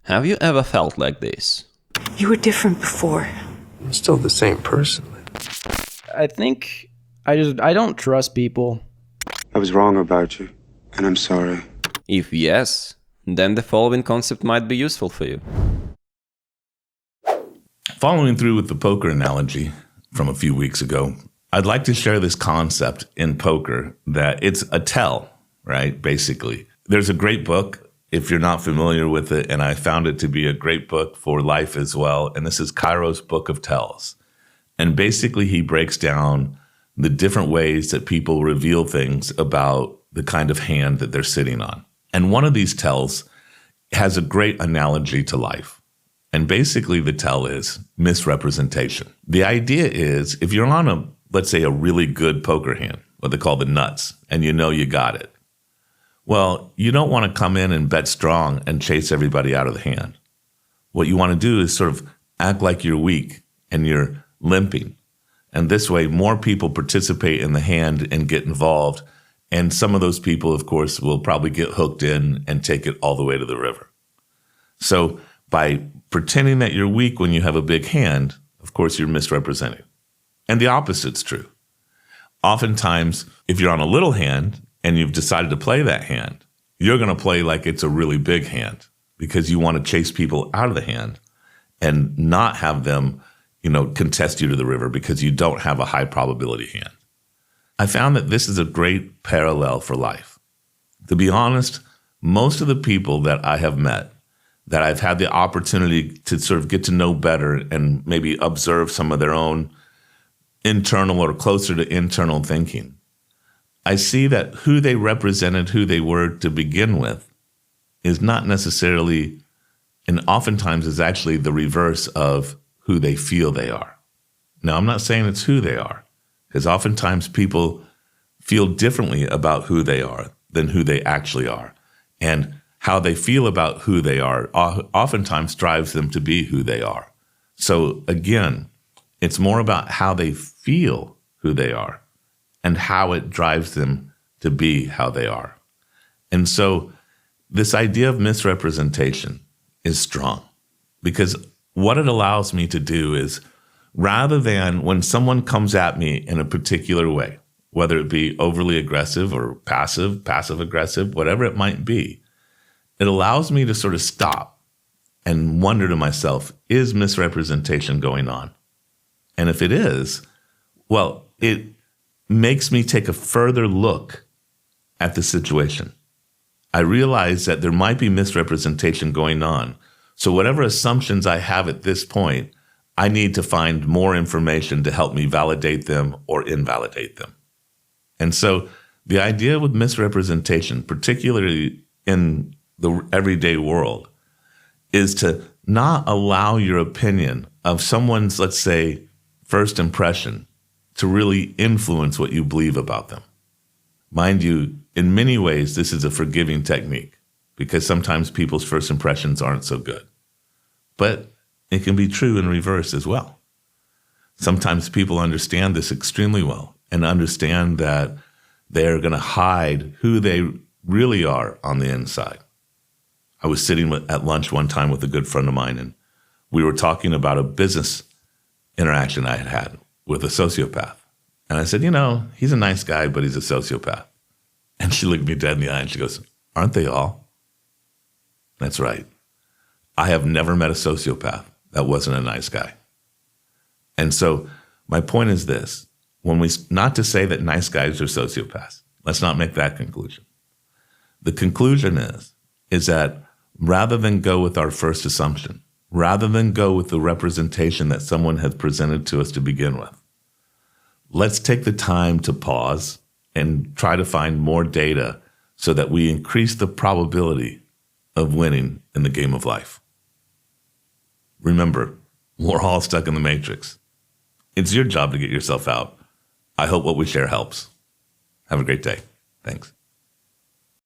Have you ever felt like this? You were different before. I'm still the same person. I think I don't trust people. I was wrong about you, and I'm sorry. If yes, then the following concept might be useful for you. Following through with the poker analogy from a few weeks ago, I'd like to share this concept in poker that it's a tell, right? Basically, there's a great book, if you're not familiar with it, and I found it to be a great book for life as well. And this is Cairo's Book of Tells. And basically, he breaks down the different ways that people reveal things about the kind of hand that they're sitting on. And one of these tells has a great analogy to life. And basically, the tell is misrepresentation. The idea is if you're on let's say, a really good poker hand, what they call the nuts, and you know you got it. Well, you don't want to come in and bet strong and chase everybody out of the hand. What you want to do is sort of act like you're weak and you're limping. And this way, more people participate in the hand and get involved. And some of those people, of course, will probably get hooked in and take it all the way to the river. So by pretending that you're weak when you have a big hand, of course, you're misrepresenting. And the opposite's true. Oftentimes, if you're on a little hand and you've decided to play that hand, you're going to play like it's a really big hand because you want to chase people out of the hand and not have them contest you to the river because you don't have a high probability hand. I found that this is a great parallel for life. To be honest, most of the people that I have met, that I've had the opportunity to sort of get to know better and maybe observe some of their own internal or closer to internal thinking, I see that who they represented, who they were to begin with, is not necessarily, and oftentimes is actually the reverse of who they feel they are. Now, I'm not saying it's who they are, because oftentimes people feel differently about who they are than who they actually are. And how they feel about who they are oftentimes drives them to be who they are. So again, it's more about how they feel who they are and how it drives them to be how they are. And so this idea of misrepresentation is strong because what it allows me to do is, rather than when someone comes at me in a particular way, whether it be overly aggressive or passive aggressive, whatever it might be, it allows me to sort of stop and wonder to myself, is misrepresentation going on? And if it is, well, it makes me take a further look at the situation. I realize that there might be misrepresentation going on. So whatever assumptions I have at this point, I need to find more information to help me validate them or invalidate them. And so the idea with misrepresentation, particularly in the everyday world, is to not allow your opinion of someone's, let's say, first impression to really influence what you believe about them. Mind you, in many ways, this is a forgiving technique because sometimes people's first impressions aren't so good. But it can be true in reverse as well. Sometimes people understand this extremely well and understand that they're going to hide who they really are on the inside. I was sitting at lunch one time with a good friend of mine, and we were talking about a business interaction I had had with a sociopath. And I said, he's a nice guy, but he's a sociopath. And she looked me dead in the eye and she goes, aren't they all? That's right. I have never met a sociopath that wasn't a nice guy. And so my point is this, not to say that nice guys are sociopaths. Let's not make that conclusion. The conclusion is that rather than go with our first assumption, rather than go with the representation that someone has presented to us to begin with, let's take the time to pause and try to find more data so that we increase the probability of winning in the game of life. Remember, we're all stuck in the matrix. It's your job to get yourself out. I hope what we share helps. Have a great day. Thanks.